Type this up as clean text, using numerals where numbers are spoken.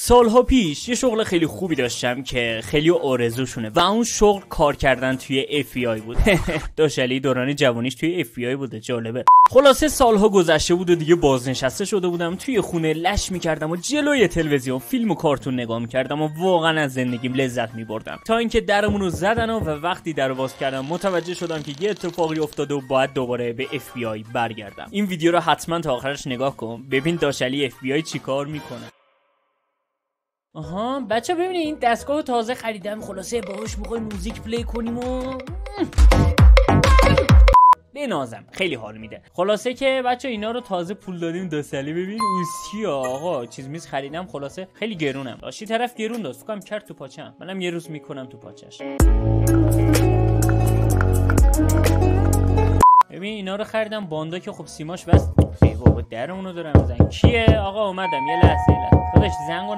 سالها پیش یه شغل خیلی خوبی داشتم که خیلی آرزوشونه و اون شغل کار کردن توی FBI بود. داشلی دوران جوانیش توی FBI بوده، جالبه. خلاصه سالها گذشته بود و دیگه بازنشسته شده بودم. توی خونه لش میکردم و جلوی تلویزیون فیلم و کارتون نگاه میکردم و واقعا از زندگیم لذت میبردم، تا اینکه درمون رو زدن و وقتی در رو باز کردم متوجه شدم که یه اتفاقی افتاده و باید دوباره به FBI برگردم. این ویدیو رو حتما تا آخرش نگاه کن، ببین داشلی FBI چیکار میکنه. آها بچه ببینید این دستگاه تازه خریدم، خلاصه باهاش میخوایم موزیک پلی کنیم و بنازم، خیلی حال میده. خلاصه که بچه اینا رو تازه پول دادیم داشلی، ببین اوسی آقا چیز میز خریدم، خلاصه خیلی گرونم. داشتی طرف گرون داد، فکرم کرد تو پاچم، منم یه روز میکنم تو پاچش. ببین اینا رو خریدم، باندا که خب سیماش بس. ای بابا درمونو دارم میزنن. کیه آقا؟ اومدم، یه لحظه داداش زنگو